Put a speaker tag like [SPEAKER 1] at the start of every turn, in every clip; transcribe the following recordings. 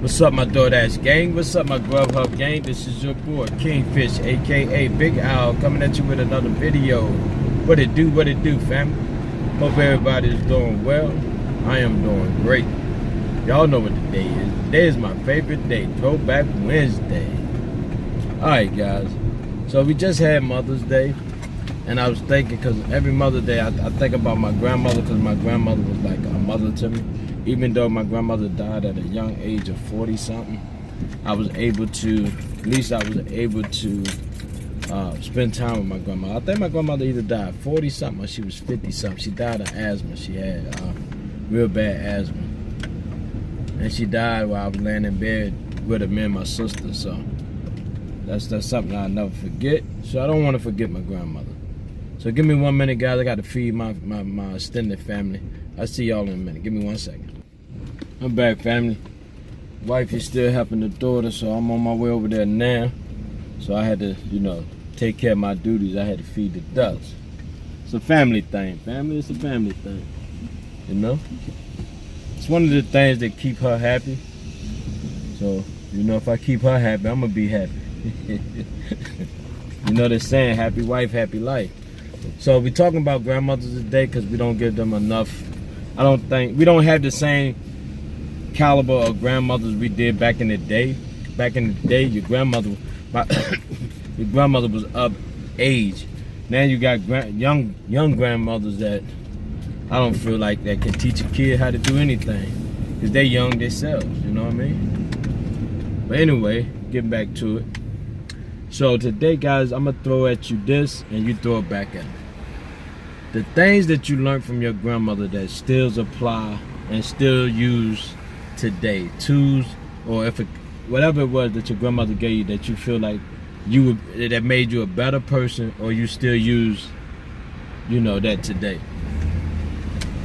[SPEAKER 1] What's up, my DoorDash gang? What's up, my Grubhub gang? This is your boy, Kingfish, aka Big Al, coming at you with another video. What it do, fam? Hope everybody is doing well. I am doing great. Y'all know what the day is. Today is my favorite day, Throwback Wednesday. Alright, guys. So we just had Mother's Day, and I was thinking, because every Mother's Day, I think about my grandmother, because my grandmother was like a mother to me. Even though my grandmother died at a young age of 40-something, I was able to, at least I was able to spend time with my grandmother. I think my grandmother either died 40-something or she was 50-something. She died of asthma. She had real bad asthma. And she died while I was laying in bed with her, me and my sister. So that's something I'll never forget. So I don't want to forget my grandmother. So give me 1 minute, guys. I got to feed my extended family. I'll see y'all in a minute. Give me 1 second. I'm back, family. Wife is still helping the daughter, so I'm on my way over there now. So I had to, take care of my duties. I had to feed the ducks. It's a family thing, family. It's a family thing, It's one of the things that keep her happy. So, if I keep her happy, I'm going to be happy. They're saying happy wife, happy life. So we're talking about grandmothers today because we don't give them enough. We don't have the same caliber of grandmothers we did back in the day. Back in the day, your grandmother was of age. Now you got young grandmothers that I don't feel like that can teach a kid how to do anything because they're young themselves. You know what I mean? But anyway, getting back to it. So today, guys, I'm gonna throw at you this, and you throw it back at me. The things that you learned from your grandmother that still apply and still use today, tools, or whatever it was that your grandmother gave you that you feel like that made you a better person, or you still use, that today.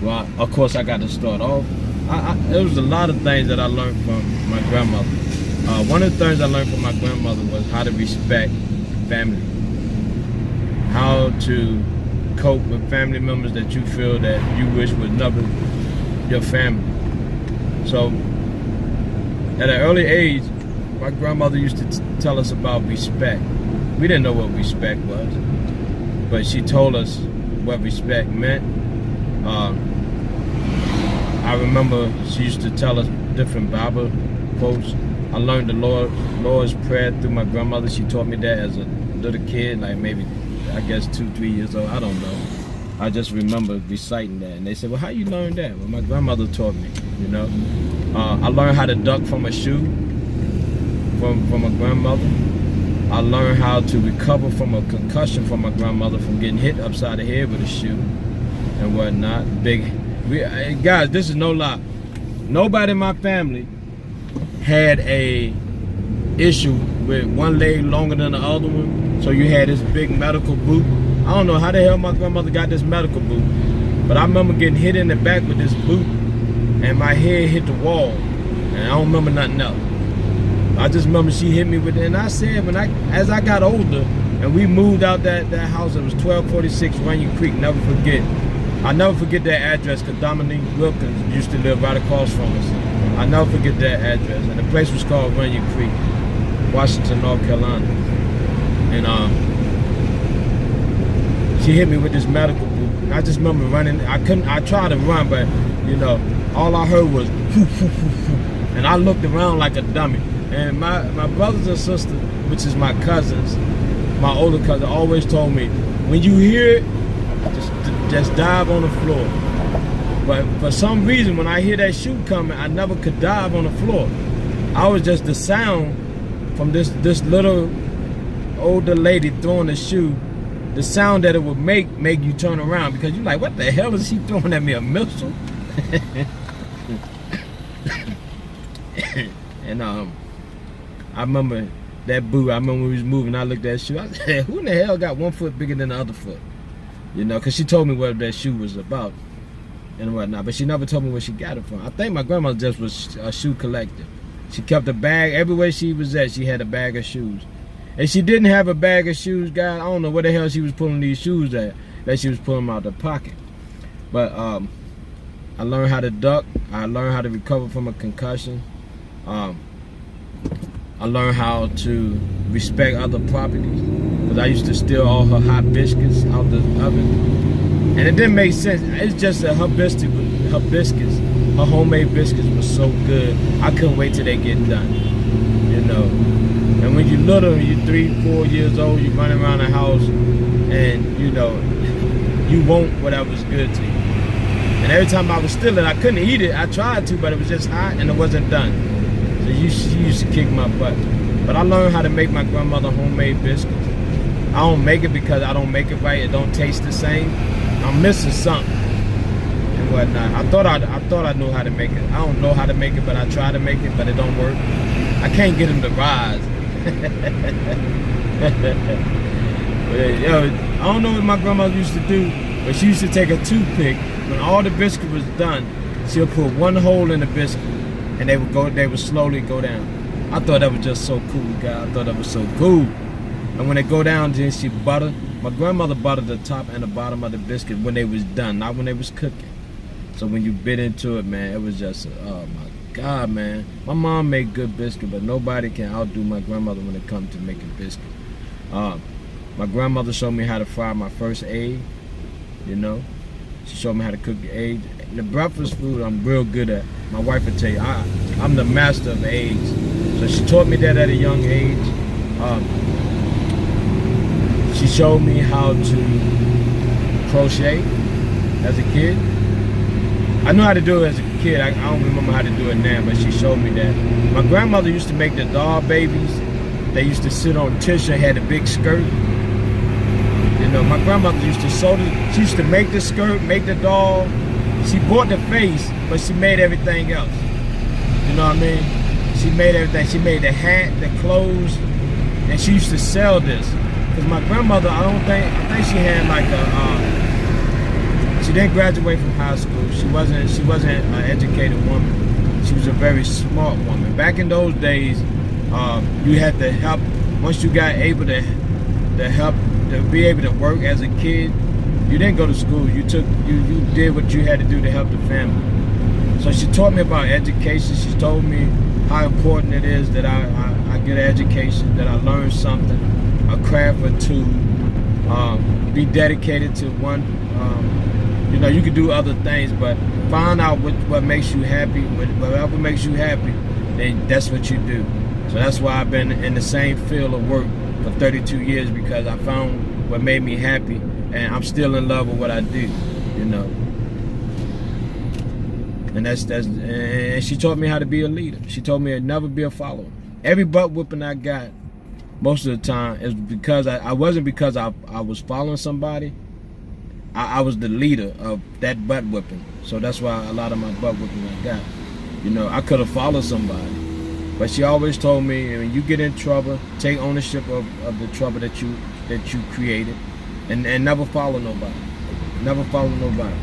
[SPEAKER 1] Well, of course, I got to start off. There was a lot of things that I learned from my grandmother. One of the things I learned from my grandmother was how to respect family, how to cope with family members that you feel that you wish was never your family. So at an early age, my grandmother used to tell us about respect. We didn't know what respect was, but she told us what respect meant. I remember she used to tell us different Bible quotes. I learned the Lord's Prayer through my grandmother. She taught me that as a little kid, like maybe, I guess 2-3 years old. I don't know. I just remember reciting that. And they said, well, how you learn that? Well, my grandmother taught me, I learned how to duck from a shoe from a grandmother. I learned how to recover from a concussion from my grandmother from getting hit upside the head with a shoe and whatnot. Guys, this is no lie. Nobody in my family had a issue with one leg longer than the other one, so you had this big medical boot. I don't know how the hell my grandmother got this medical boot, but I remember getting hit in the back with this boot, and my head hit the wall, and I don't remember nothing else. I just remember she hit me with it, and I said, as I got older, and we moved out that house, it was 1246 Runyon Creek, never forget. I'll never forget that address, because Dominique Wilkins used to live right across from us. I'll never forget that address, and the place was called Runyon Creek, Washington, North Carolina. And she hit me with this medical boot. And I just remember running. I tried to run, but all I heard was whoo, whoo, whoo, whoo. And I looked around like a dummy. And my brothers and sisters, which is my cousins, my older cousin, always told me, when you hear it, just dive on the floor. But for some reason, when I hear that shoe coming, I never could dive on the floor. I was just the sound from this little older lady throwing the shoe, the sound that it would make you turn around, because you're like, what the hell is she throwing at me, a missile? And I remember that boot. I remember when we was moving, I looked at that shoe. I said, who in the hell got 1 foot bigger than the other foot? Because she told me what that shoe was about and whatnot, but she never told me where she got it from. I think my grandmother just was a shoe collector. She kept a bag everywhere she was at. She had a bag of shoes. And she didn't have a bag of shoes, guys. I don't know where the hell she was pulling these shoes at, that she was pulling them out of the pocket. But I learned how to duck. I learned how to recover from a concussion. I learned how to respect other properties, because I used to steal all her hot biscuits out the oven, and it didn't make sense. It's just that her biscuits, her homemade biscuits were so good. I couldn't wait till they get done, you know. And when you're little, you're 3, 4 years old, you're running around the house, and you know, you want whatever's good to you. And every time I was stealing, I couldn't eat it. I tried to, but it was just hot and it wasn't done. So she used to kick my butt. But I learned how to make my grandmother homemade biscuits. I don't make it because I don't make it right. It don't taste the same. I'm missing something and whatnot. I thought I knew how to make it. I don't know how to make it, but I try to make it, but it don't work. I can't get them to rise. But, yo, I don't know what my grandmother used to do, but she used to take a toothpick. When all the biscuit was done, she'll put one hole in the biscuit, and they would slowly go down. I thought that was just so cool, guys. I thought that was so cool. And when they go down, then she butter. My grandmother buttered the top and the bottom of the biscuit when they was done, not when they was cooking. So when you bit into it, man, it was just, oh my God, man. My mom made good biscuit, but nobody can outdo my grandmother when it comes to making biscuit. My grandmother showed me how to fry my first egg, you know. She showed me how to cook the eggs. The breakfast food I'm real good at. My wife would tell you, I'm the master of eggs. So she taught me that at a young age. She showed me how to crochet as a kid. I knew how to do it as a kid. I don't remember how to do it now, but she showed me that. My grandmother used to make the doll babies. They used to sit on tissue, had a big skirt. You know, my grandmother used to she used to make the skirt, make the doll. She bought the face, but she made everything else. You know what I mean? She made everything. She made the hat, the clothes, and she used to sell this. Because my grandmother, I think she had like she didn't graduate from high school. She wasn't an educated woman. She was a very smart woman. Back in those days, you had to help. Once you got able to help, to be able to work as a kid, you didn't go to school. You did what you had to do to help the family. So she taught me about education. She told me how important it is that I get an education, that I learn something, a craft or two, be dedicated to one. You know, you can do other things, but find out what makes you happy. Whatever makes you happy, then that's what you do. So that's why I've been in the same field of work for 32 years, because I found what made me happy, and I'm still in love with what I do, you know. And and she taught me how to be a leader. She told me to never be a follower. Every butt whipping I got, most of the time, is because I wasn't because I was following somebody. I was the leader of that butt whipping. So that's why a lot of my butt whipping I got. You know, I could have followed somebody. But she always told me, when you get in trouble, take ownership of the trouble that you created, and never follow nobody. Never follow nobody.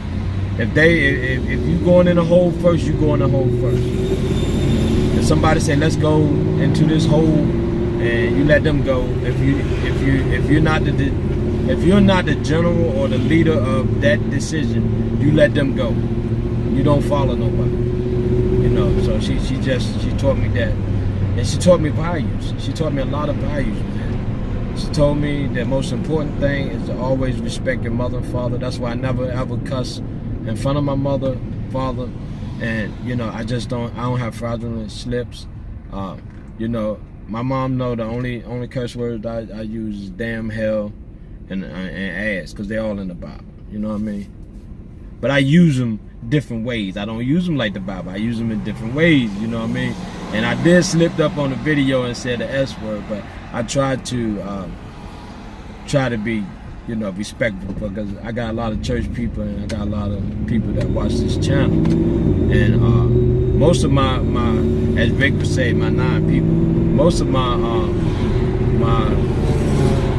[SPEAKER 1] If you going in a hole first, you go in the hole first. If somebody say, let's go into this hole, and you let them go, if you're not the general or the leader of that decision, you let them go. You don't follow nobody. You know, so she taught me that. And she taught me values. She taught me a lot of values, man. She told me the most important thing is to always respect your mother and father. That's why I never ever cuss in front of my mother, father. And, you know, I don't have fraudulent slips. You know, my mom know the only curse words I use is damn, hell, and ass, because they're all in the Bible. You know what I mean? But I use them different ways. I don't use them like the Bible. I use them in different ways, you know what I mean? And I did slip up on the video and said the S word, but I tried to be, you know, respectful, because I got a lot of church people and I got a lot of people that watch this channel. And most of my as Rick would say, my 9 people, most of my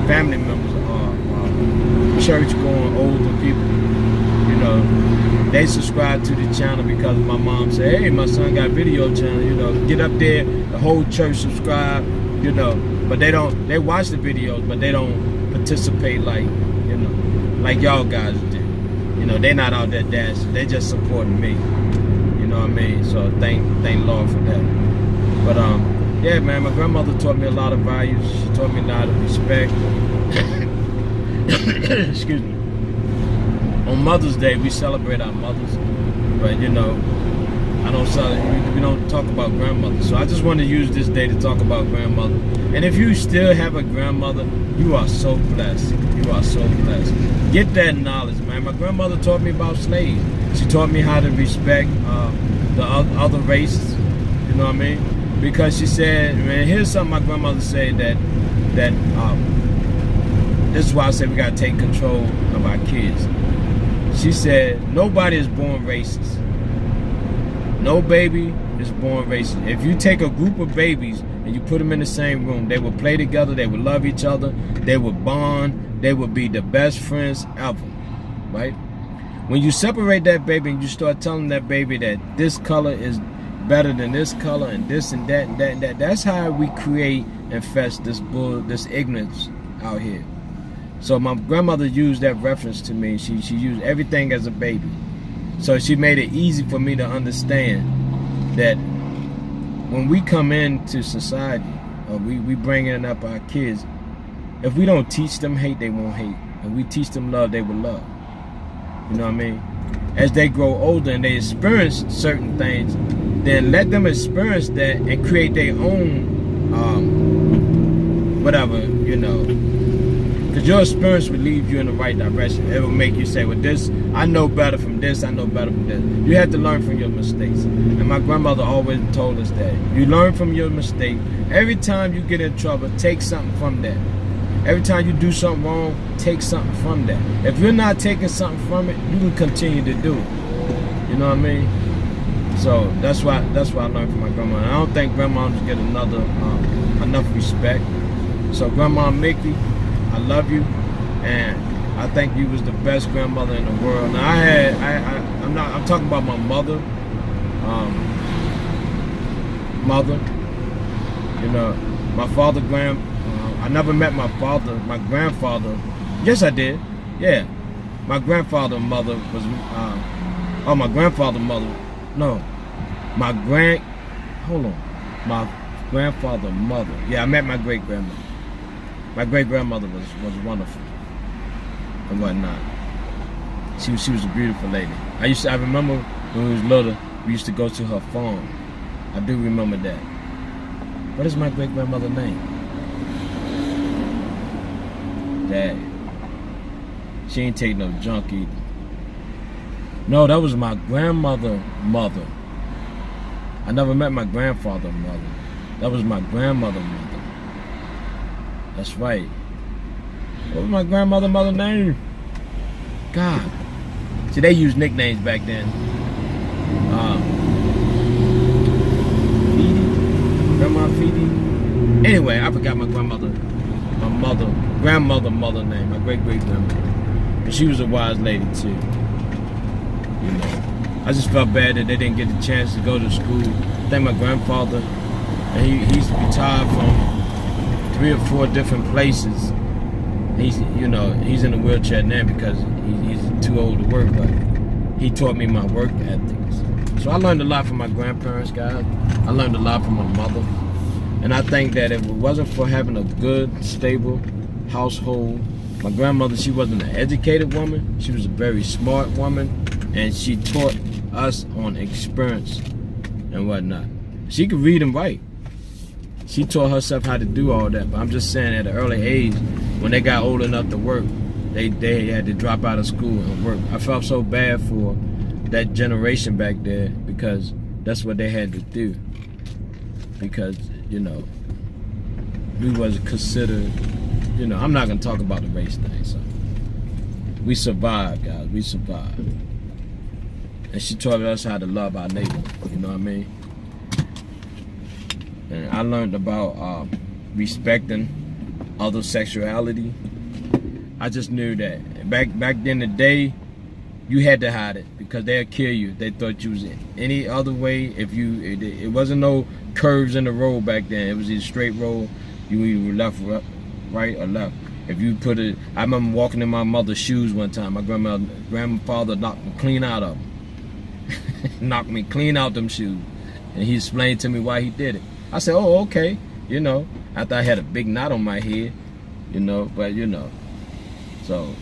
[SPEAKER 1] family members are church-going older people. You know, they subscribe to the channel because my mom said, hey, my son got a video channel, you know, get up there, the whole church subscribe, you know, but they watch the videos, but they don't participate like, you know, like y'all guys do. You know, they're not out there dancing, they just supporting me. You know what I mean? So thank Lord for that. But yeah, man, my grandmother taught me a lot of values. She taught me a lot of respect. Excuse me. On Mother's Day, we celebrate our mothers, but you know, we don't talk about grandmother. So I just want to use this day to talk about grandmother. And if you still have a grandmother, you are so blessed. You are so blessed. Get that knowledge, man. My grandmother taught me about slaves. She taught me how to respect the other races. You know what I mean? Because she said, man, here's something my grandmother said that this is why I said we gotta take control of our kids. She said, nobody is born racist. No baby is born racist. If you take a group of babies and you put them in the same room, they will play together, they will love each other, they will bond, they will be the best friends ever, right? When you separate that baby and you start telling that baby that this color is better than this color and this and that and that and that, that's how we create and fetch this ignorance out here. So my grandmother used that reference to me. She used everything as a baby. So she made it easy for me to understand that when we come into society, or we bringing up our kids, if we don't teach them hate, they won't hate. If we teach them love, they will love. You know what I mean? As they grow older and they experience certain things, then let them experience that and create their own, whatever, you know. Because your experience will lead you in the right direction. It will make you say, well, this, I know better from this, I know better from this. You have to learn from your mistakes. And my grandmother always told us that. You learn from your mistake. Every time you get in trouble, take something from that. Every time you do something wrong, take something from that. If you're not taking something from it, you can continue to do it. You know what I mean? So that's why I learned from my grandma. And I don't think grandmas get enough respect. So Grandma Mickey, I love you, and I think you was the best grandmother in the world. Now I'm talking about my mother. You know, my father, I never met my grandfather. Yes, I did. Yeah, my grandfather mother was, my grandfather mother. No, my grandfather mother. Yeah, I met my great grandmother. My great grandmother was wonderful and whatnot. She was a beautiful lady. I remember when we was little, we used to go to her farm. I do remember that. What is my great grandmother's name? Dad. She ain't take no junk either. No, that was my grandmother mother. I never met my grandfather mother. That was my grandmother mother. That's right. What was my grandmother mother's name? God. See, they used nicknames back then. Feedy? Grandma Feedy? Anyway, I forgot my grandmother name, my great-great-grandmother. And she was a wise lady too. You know. I just felt bad that they didn't get the chance to go to school. I think my grandfather, and he's retired from 3 or 4 different places. He's in a wheelchair now because he's too old to work, but he taught me my work ethics. So I learned a lot from my grandparents, guys. I learned a lot from my mother. And I think that if it wasn't for having a good, stable household, my grandmother, she wasn't an educated woman. She was a very smart woman, and she taught us on experience and whatnot. She could read and write. She taught herself how to do all that. But I'm just saying, at an early age, when they got old enough to work, they had to drop out of school and work. I felt so bad for that generation back there because that's what they had to do. Because, you know, we wasn't considered, you know, I'm not going to talk about the race thing. So we survived, guys. We survived. And she taught us how to love our neighbor. You know what I mean? And I learned about respecting other sexuality. I just knew that back in the day, you had to hide it because they'd kill you. They thought you was any other way. It wasn't no curves in the road back then. It was either straight road. You either left, right, or left. If you put it, I remember walking in my mother's shoes one time. My grandfather knocked me clean out of them. Knocked me clean out them shoes. And he explained to me why he did it. I said, oh, okay, you know, after I had a big knot on my head, you know, but you know, so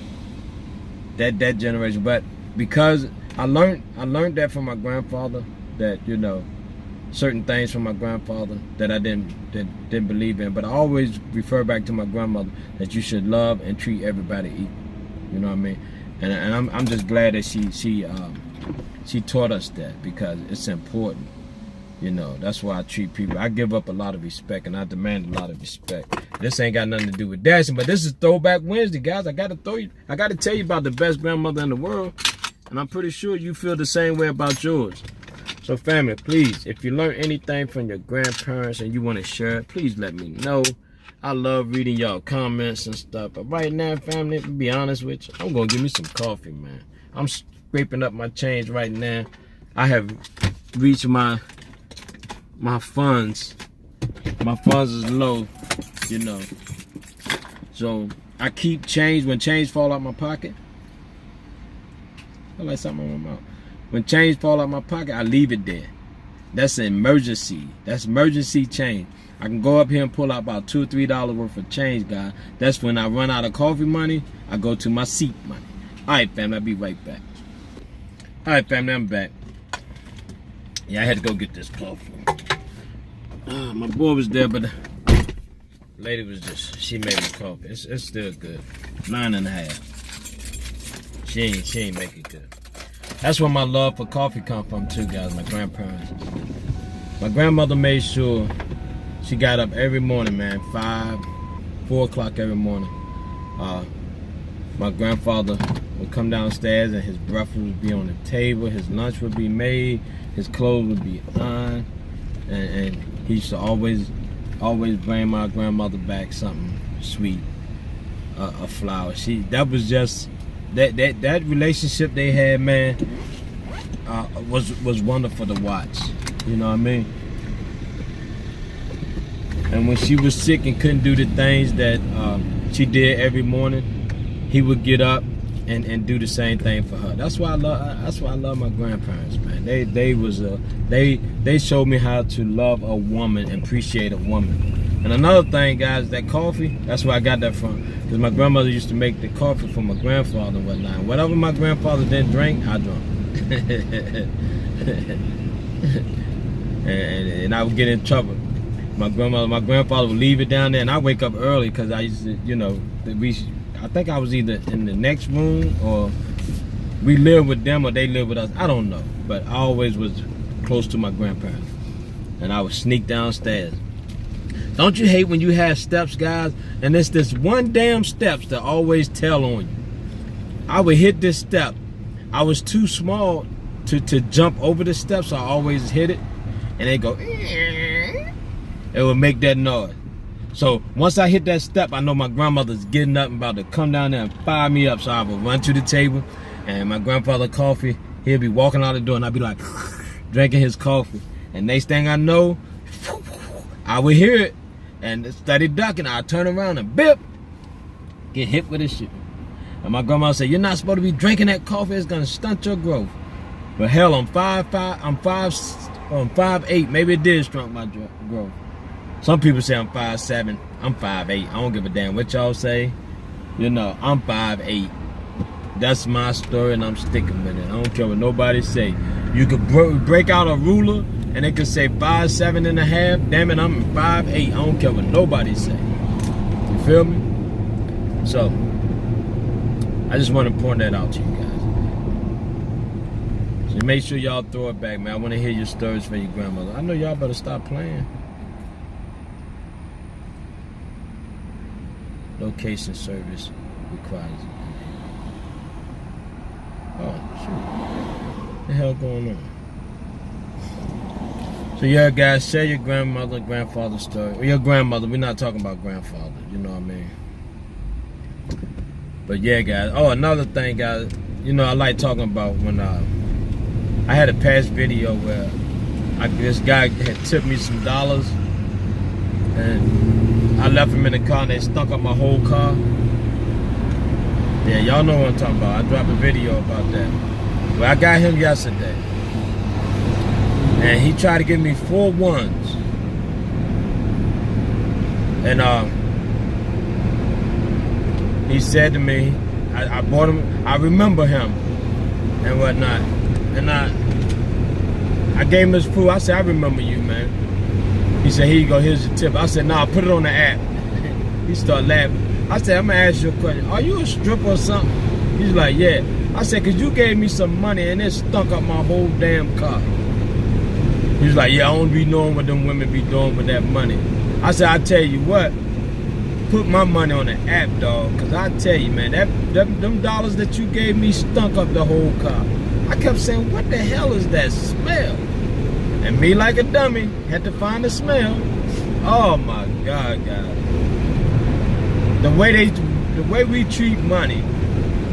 [SPEAKER 1] that generation. But because I learned that from my grandfather, that, you know, certain things from my grandfather that I didn't believe in, but I always refer back to my grandmother, that you should love and treat everybody equal. You know what I mean? And I'm just glad that she taught us that, because it's important. You know, that's why I treat people. I give up a lot of respect, and I demand a lot of respect. This ain't got nothing to do with dancing, but this is Throwback Wednesday, guys. I gotta tell you about the best grandmother in the world, and I'm pretty sure you feel the same way about yours. So family, please, if you learn anything from your grandparents and you want to share it, please let me know. I love reading y'all comments and stuff. But right now, family, to be honest with you, I'm gonna give me some coffee, man. I'm scraping up my change right now. I have reached my funds. My funds is low, you know. So I keep change. When change fall out my pocket, I like something on my mouth. When change fall out my pocket, I leave it there. That's an emergency. That's emergency change. I can go up here and pull out about $2 or $3 worth of change, guys. That's when I run out of coffee money, I go to my seat money. All right, family, I'll be right back. All right, family, I'm back. Yeah, I had to go get this coffee. My boy was there, but the lady was she made me coffee. It's still good. 9.5. She ain't make it good. That's where my love for coffee come from too, guys, my grandparents. My grandmother made sure she got up every morning, man, 4 o'clock every morning. My grandfather would come downstairs and his breakfast would be on the table, his lunch would be made, his clothes would be on, and he used to always bring my grandmother back something sweet, a flower. That was just, that relationship they had, man, was wonderful to watch. You know what I mean? And when she was sick and couldn't do the things that she did every morning, he would get up and do the same thing for her. That's why I love my grandparents, man. They showed me how to love a woman and appreciate a woman. And another thing, guys, that coffee, that's where I got that from. Because my grandmother used to make the coffee for my grandfather and whatnot. Whatever my grandfather didn't drink, I drank. and I would get in trouble. My grandfather would leave it down there, and I wake up early because I used to, you know, I think I was either in the next room or we lived with them or they lived with us. I don't know, but I always was close to my grandparents, and I would sneak downstairs. Don't you hate when you have steps, guys, and it's this one damn steps that always tell on you? I would hit this step. I was too small to jump over the steps, so I always hit it, and they go, it would make that noise. So once I hit that step, I know my grandmother's getting up and about to come down there and fire me up. So I would run to the table, and my grandfather coffee, he'll be walking out the door, and I'd be like drinking his coffee. And next thing I know, I would hear it and study ducking. I'd turn around and bip, get hit with this shit. And my grandma said, "You're not supposed to be drinking that coffee. It's gonna stunt your growth." But hell, I'm 5'8". Maybe it did stunt my growth. Some people say I'm 5'7". I'm 5'8". I don't give a damn what y'all say. You know, I'm 5'8". That's my story, and I'm sticking with it. I don't care what nobody say. You could break out a ruler, and it could say 5'7.5". Damn it, I'm 5'8". I don't care what nobody say. You feel me? So, I just want to point that out to you guys. So make sure y'all throw it back, man. I want to hear your stories from your grandmother. I know y'all better stop playing. Location service requires it. Oh, shoot. What the hell going on? So yeah, guys, share your grandmother, grandfather's story. Or your grandmother. We're not talking about grandfather. You know what I mean? But yeah, guys. Oh, another thing, guys. You know, I like talking about when I had a past video where this guy had tipped me some dollars, and I left him in the car and they stunk up my whole car. Yeah, y'all know what I'm talking about. I dropped a video about that. Well, I got him yesterday, and he tried to give me 4 ones. And he said to me, I bought him, I remember him and whatnot. And I gave him his food. I said, I remember you, man. He said, here you go, here's your tip. I said, nah, put it on the app. He started laughing. I said, I'm gonna ask you a question. Are you a stripper or something? He's like, yeah. I said, cause you gave me some money and it stunk up my whole damn car. He's like, yeah, I don't be knowing what them women be doing with that money. I said, I tell you what, put my money on the app, dog. Cause I tell you, man, them dollars that you gave me stunk up the whole car. I kept saying, what the hell is that smell? And me, like a dummy, had to find the smell. Oh my God, God. The way we treat money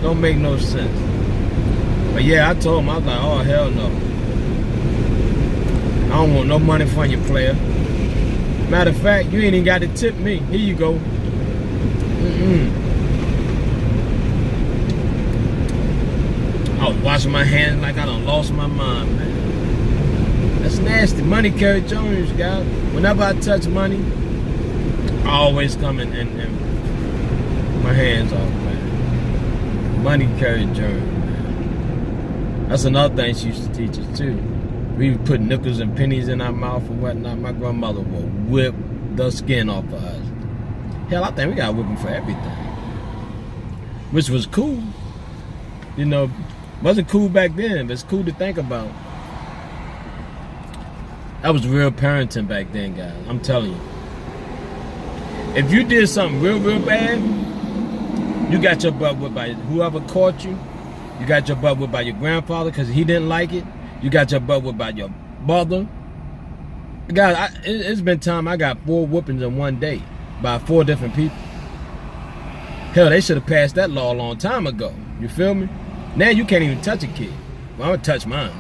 [SPEAKER 1] don't make no sense. But yeah, I told him, I was like, oh hell no. I don't want no money from you, player. Matter of fact, you ain't even got to tip me. Here you go. I was washing my hands like I done lost my mind, man. That's nasty. Money carry Jones, guys. Whenever I touch money, I always come and my hands off, man. Money carry germs, man. That's another thing she used to teach us too. We would put nickels and pennies in our mouth and whatnot. My grandmother would whip the skin off of us. Hell, I think we got whipping for everything. Which was cool. You know, wasn't cool back then, but it's cool to think about. That was real parenting back then, guys. I'm telling you. If you did something real, real bad, you got your butt whipped by whoever caught you. You got your butt whipped by your grandfather because he didn't like it. You got your butt whipped by your mother. Guys, it's been time I got 4 whoopings in one day by 4 different people. Hell, they should have passed that law a long time ago. You feel me? Now you can't even touch a kid. Well, I'm gonna touch mine.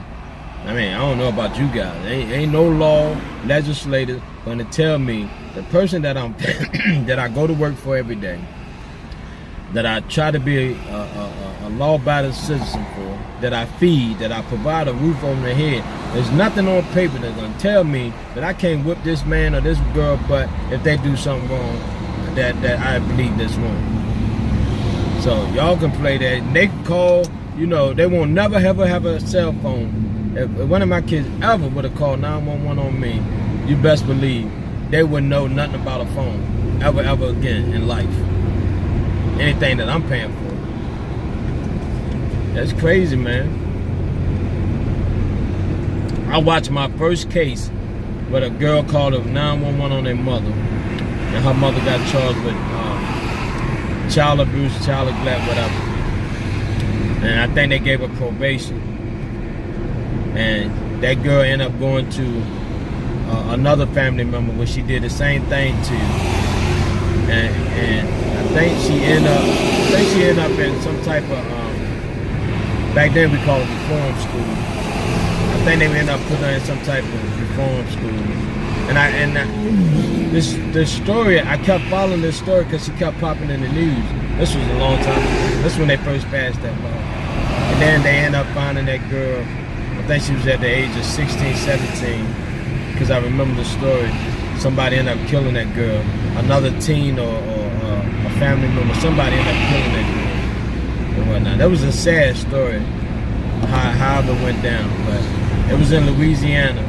[SPEAKER 1] I mean, I don't know about you guys. Ain't no law, legislator gonna tell me the person that I'm that I go to work for every day, that I try to be a law-abiding citizen for, that I feed, that I provide a roof over their head. There's nothing on paper that's gonna tell me that I can't whip this man or this girl butt if they do something wrong that I believe that's wrong. So y'all can play that. They can call, you know, they won't never ever have a cell phone. If one of my kids ever would have called 911 on me, you best believe they wouldn't know nothing about a phone ever again in life. Anything that I'm paying for. That's crazy, man. I watched my first case where a girl called 911 on their mother, and her mother got charged with child abuse, child neglect, whatever. And I think they gave her probation. And that girl ended up going to another family member where she did the same thing to. And I think she ended up in some type of back then we call it reform school. I think they ended up putting her in some type of reform school. And this story, I kept following this story because she kept popping in the news. This was a long time ago. This is when they first passed that law. And then they ended up finding that girl. I think she was at the age of 16, 17, because I remember the story. Somebody ended up killing that girl. Another teen or a family member, somebody ended up killing that girl and whatnot. That was a sad story, how it went down, but it was in Louisiana.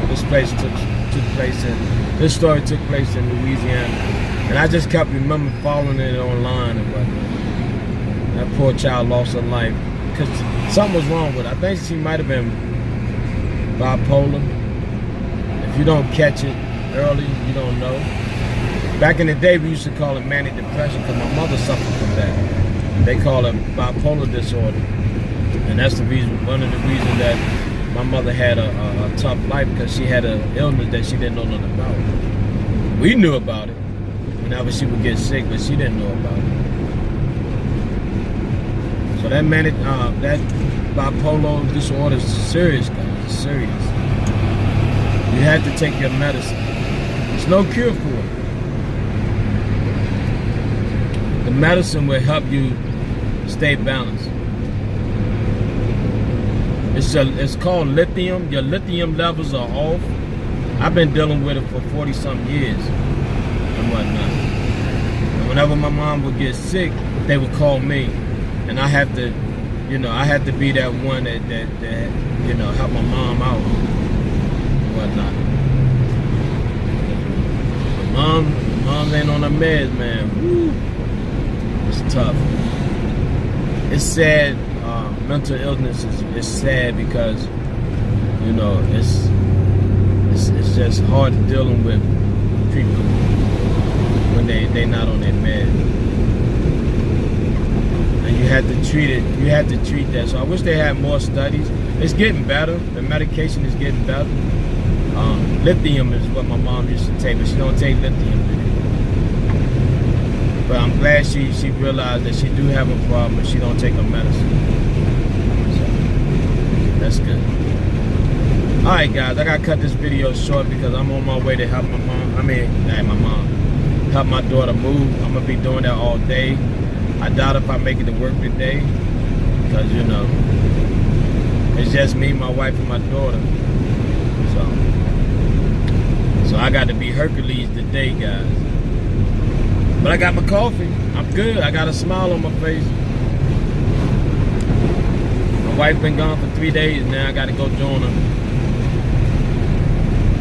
[SPEAKER 1] This place took place this story took place in Louisiana. And I just kept remembering following it online and whatnot. That poor child lost her life because something was wrong with her. I think she might have been bipolar. If you don't catch it early, you don't know. Back in the day, we used to call it manic depression because my mother suffered from that. They call it bipolar disorder. And that's the reason, one of the reasons that my mother had a tough life, because she had an illness that she didn't know nothing about. We knew about it whenever she would get sick, but she didn't know about it. So that manic, that bipolar disorder is serious, guys. It's serious. You have to take your medicine. There's no cure for it. The medicine will help you stay balanced. It's called lithium. Your lithium levels are off. I've been dealing with it for 40-something years. and whatnot. And whenever my mom would get sick, they would call me, and I have to, I had to be that one that help my mom out and whatnot. Mom ain't on the meds, man. Woo. It's tough. It's sad. Mental illness is sad because it's just hard dealing with people when they not on their meds. And you have to treat it. You have to treat that. So I wish they had more studies. It's getting better. The medication is getting better. Lithium is what my mom used to take, but she don't take lithium anymore. But I'm glad she realized that she do have a problem and she don't take her medicine. So, that's good. Alright guys, I gotta cut this video short because I'm on my way to help help my daughter move. I'm gonna be doing that all day. I doubt if I make it to work today because it's just me, my wife, and my daughter. So I got to be Hercules today, guys. But I got my coffee. I'm good. I got a smile on my face. My wife been gone for 3 days now. I got to go join her.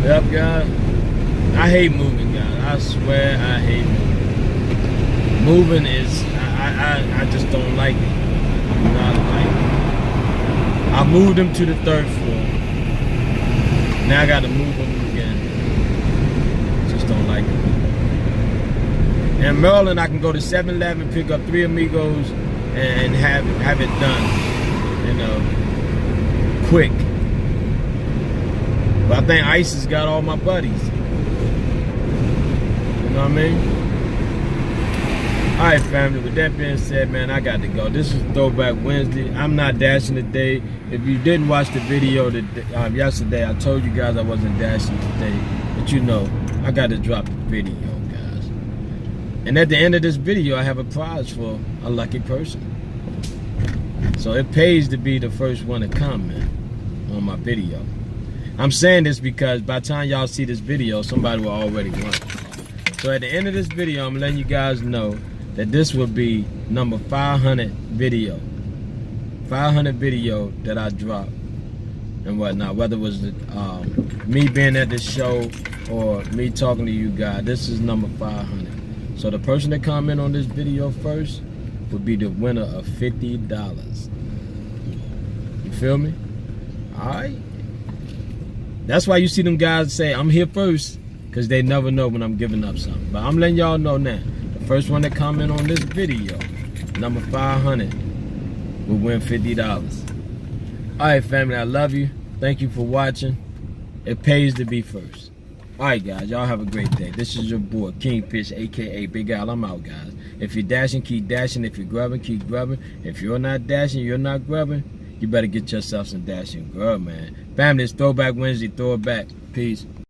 [SPEAKER 1] Yep, guys. I hate moving, guys. I swear I hate moving. Moving is, I just don't like it. I do not like it. I moved them to the 3rd floor. Now I got to move them again. Just don't like it. In Maryland, I can go to 7-Eleven, pick up 3 Amigos, and have it done, quick. But I think ICE has got all my buddies. You know what I mean? Alright, family, with that being said, man, I got to go. This is Throwback Wednesday. I'm not dashing today. If you didn't watch the video yesterday, I told you guys I wasn't dashing today. But I got to drop the video. And at the end of this video, I have a prize for a lucky person. So it pays to be the first one to comment on my video. I'm saying this because by the time y'all see this video, somebody will already won. So at the end of this video, I'm letting you guys know that this will be number 500 video. 500 video that I dropped and whatnot. Whether it was me being at the show or me talking to you guys, this is number 500. So the person that comment on this video first would be the winner of $50. You feel me? Alright. That's why you see them guys say, I'm here first, because they never know when I'm giving up something. But I'm letting y'all know now. The first one that comment on this video, number 500, will win $50. Alright, family, I love you. Thank you for watching. It pays to be first. Alright guys, y'all have a great day. This is your boy, Kingfish, aka Big Al. I'm out, guys. If you're dashing, keep dashing. If you're grubbing, keep grubbing. If you're not dashing, you're not grubbing, you better get yourself some dashing grub, man. Family, it's Throwback Wednesday. Throw it back. Peace.